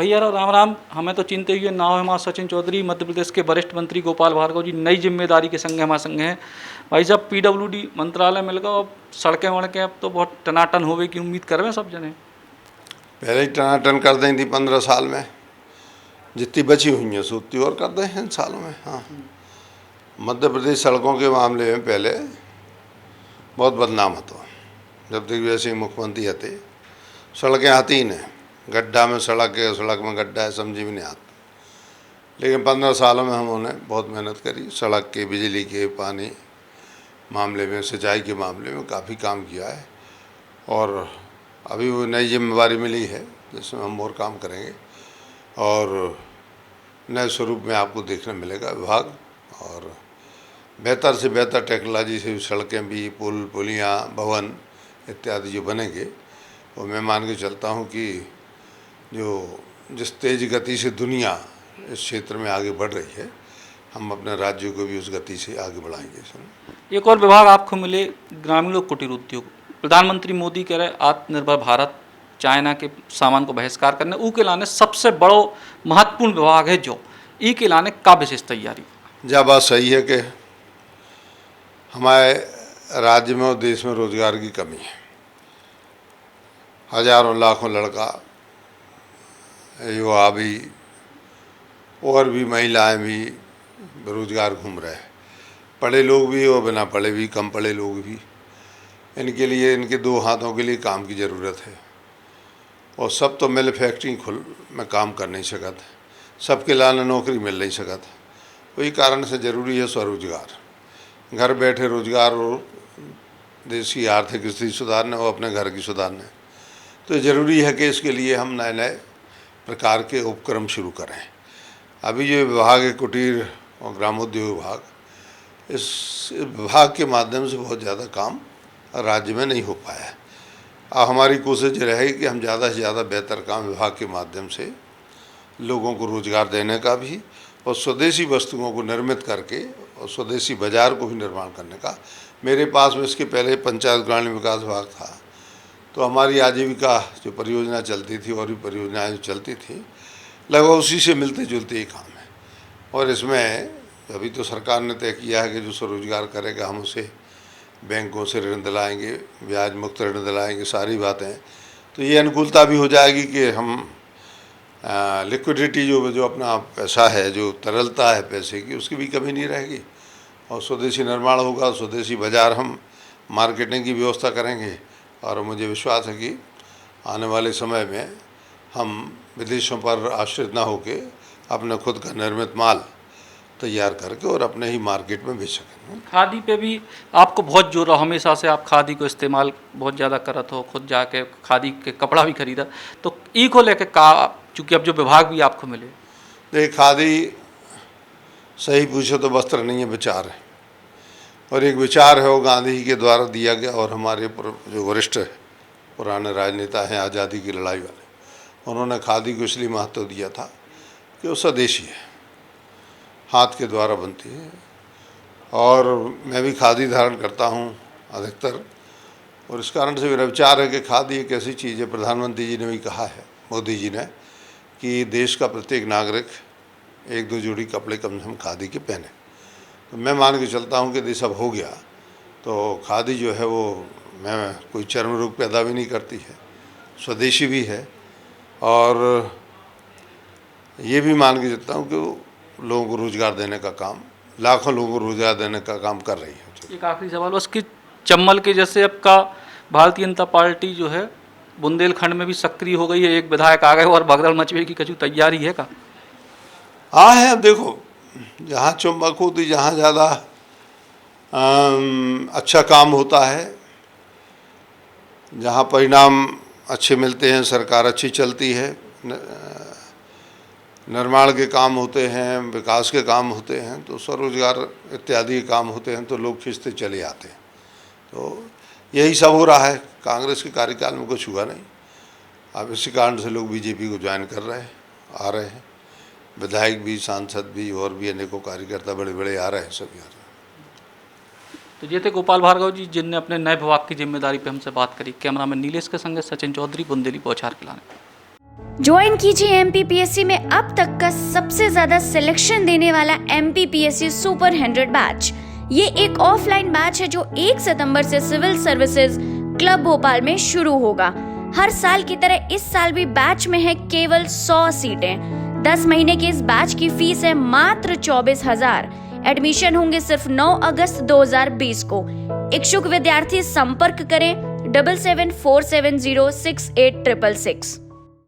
भैया राम राम। हमें तो चिंते हुए नाव है हमारा सचिन चौधरी, मध्य प्रदेश के वरिष्ठ मंत्री गोपाल भार्गव जी नई जिम्मेदारी के संग हमारे संग हैं। भाई साहब पीडब्ल्यूडी मंत्रालय मिल गया, अब सड़कें वड़कें अब तो बहुत टनाटन होवे की उम्मीद कर रहे हैं सब जने। पहले ही टनाटन कर दी थी 15 साल में, जितनी बची हुई हैं सो उतनी और कर दें इन सालों में। हाँ, मध्य प्रदेश सड़कों के मामले में पहले बहुत बदनाम હતો। जब दिग्विजय सिंह मुख्यमंत्री थे सड़कें आती ही नहीं, गड्ढा में सड़क है, सड़क में गड्ढा है, समझी भी नहीं आता। लेकिन 15 सालों में हमने बहुत मेहनत करी, सड़क के, बिजली के, पानी मामले में, सिंचाई के मामले में काफ़ी काम किया है। और अभी वो नई जिम्मेदारी मिली है जिसमें हम और काम करेंगे और नए स्वरूप में आपको देखने मिलेगा विभाग। और बेहतर से बेहतर टेक्नोलॉजी से सड़कें भी, पुल, पुलियाँ, भवन इत्यादि जो बनेंगे, और मैं मान के चलता हूँ कि जो जिस तेज़ गति से दुनिया इस क्षेत्र में आगे बढ़ रही है, हम अपने राज्यों को भी उस गति से आगे बढ़ाएंगे। एक और विभाग आपको मिले, ग्रामीण और कुटीर उद्योग। प्रधानमंत्री मोदी कह रहे आत्मनिर्भर भारत, चाइना के सामान को बहिष्कार करने ऊ के लाने सबसे बड़ो महत्वपूर्ण विभाग है जो ई के लाने का विशेष तैयारी। जब बात सही है कि हमारे राज्य में और देश में रोजगार की कमी है। हजारों लाखों लड़का, युवा भी और भी महिलाएं भी बेरोजगार घूम रहे हैं, पढ़े लोग भी और बिना पढ़े भी, कम पढ़े लोग भी। इनके लिए, इनके दो हाथों के लिए काम की ज़रूरत है। और सब तो मैन्युफैक्चरिंग खुल में काम कर नहीं सकता, सबके लाने नौकरी मिल नहीं सकता। वही कारण से ज़रूरी है स्वरोजगार, घर बैठे रोजगार और देश की आर्थिक स्थिति सुधारने और अपने घर की सुधारने। तो ज़रूरी है कि इसके लिए हम नए नए प्रकार के उपक्रम शुरू करें। अभी जो विभाग है कुटीर और ग्रामोद्योग विभाग, इस विभाग के माध्यम से बहुत ज़्यादा काम राज्य में नहीं हो पाया है। अब हमारी कोशिश रहेगी कि हम ज़्यादा से ज़्यादा बेहतर काम विभाग के माध्यम से लोगों को रोज़गार देने का भी, और स्वदेशी वस्तुओं को निर्मित करके और स्वदेशी बाजार को भी निर्माण करने का। मेरे पास में इसके पहले पंचायत ग्रामीण विकास विभाग था, तो हमारी आजीविका जो परियोजना चलती थी और भी परियोजनाएँ जो चलती थी, लगभग उसी से मिलते जुलते ही काम है। और इसमें अभी तो सरकार ने तय किया है कि जो स्वरोजगार करेगा हम उसे बैंकों से ऋण दिलाएंगे, ब्याज मुक्त ऋण दिलाएंगे, सारी बातें। तो ये अनुकूलता भी हो जाएगी कि हम लिक्विडिटी जो अपना पैसा है, जो तरलता है पैसे की, उसकी भी कमी नहीं रहेगी। और स्वदेशी निर्माण होगा, स्वदेशी बाज़ार, हम मार्केटिंग की व्यवस्था करेंगे। और मुझे विश्वास है कि आने वाले समय में हम विदेशों पर आश्रित ना होके अपने खुद का निर्मित माल तैयार करके और अपने ही मार्केट में बेच सकें। खादी पे भी आपको बहुत जोर हो, हमेशा से आप खादी को इस्तेमाल बहुत ज़्यादा करत हो, खुद जाके खादी के कपड़ा भी खरीदा। तो ई को लेके का, चूँकि अब जो विभाग भी आपको मिले। देखिए, खादी सही पूछो तो वस्त्र नहीं है, विचार है। और एक विचार है वो गांधी जी के द्वारा दिया गया, और हमारे जो वरिष्ठ पुराने राजनेता हैं आज़ादी की लड़ाई वाले, उन्होंने खादी को इसलिए महत्व दिया था कि वो स्वदेशी है, हाथ के द्वारा बनती है। और मैं भी खादी धारण करता हूँ अधिकतर, और इस कारण से मेरा विचार है कि खादी एक ऐसी चीज़ है, प्रधानमंत्री जी ने भी कहा है, मोदी जी ने, कि देश का प्रत्येक नागरिक एक दो जोड़ी कपड़े कम से कम खादी के पहने। तो मैं मान के चलता हूँ कि देश अब हो गया तो खादी जो है वो, मैं कोई चर्म रोग पैदा भी नहीं करती है, स्वदेशी भी है। और ये भी मान के चलता हूँ कि वो लोगों को रोज़गार देने का काम, लाखों लोगों को रोज़गार देने का काम कर रही है। एक आखिरी सवाल, उसकी चम्बल के जैसे अब का भारतीय जनता पार्टी जो है बुंदेलखंड में भी सक्रिय हो गई है, एक विधायक आ गए और भगदड़ मचवे की कछु तैयारी है का? हाँ है। अब देखो, जहाँ चुंबक होती, जहाँ ज़्यादा अच्छा काम होता है, जहाँ परिणाम अच्छे मिलते हैं, सरकार अच्छी चलती है, निर्माण के काम होते हैं, विकास के काम होते हैं, तो स्वरोजगार इत्यादि के काम होते हैं, तो लोग खींचते चले आते हैं। तो यही सब हो रहा है। कांग्रेस के कार्यकाल में कुछ हुआ नहीं। अब इसी कारण से लोग बीजेपी को ज्वाइन कर रहे हैं, आ रहे हैं, विधायक भी, सांसद भी, और भी अनेकों कार्यकर्ता बड़े बड़े आ रहे हैं, सभी आ रहे हैं। तो ये थे गोपाल भार्गव जी, जिनने अपने नए विभाग की जिम्मेदारी पे हमसे बात करी। कैमरामैन नीलेश के संगे सचिन चौधरी, बुंदेली बौछार के लाने। ज्वाइन कीजिए एमपीपीएससी में अब तक का सबसे ज्यादा सिलेक्शन देने वाला एमपीपीएससी सुपर 100 बैच। ये एक ऑफलाइन बैच है जो 1 सितंबर से सिविल सर्विसेज क्लब भोपाल में शुरू होगा। हर साल की तरह इस साल भी बैच में है केवल 100 सीटें। 10 महीने के इस बैच की फीस है मात्र 24,000। एडमिशन होंगे सिर्फ 9 अगस्त 2020 को। इच्छुक विद्यार्थी संपर्क करें 7747068666।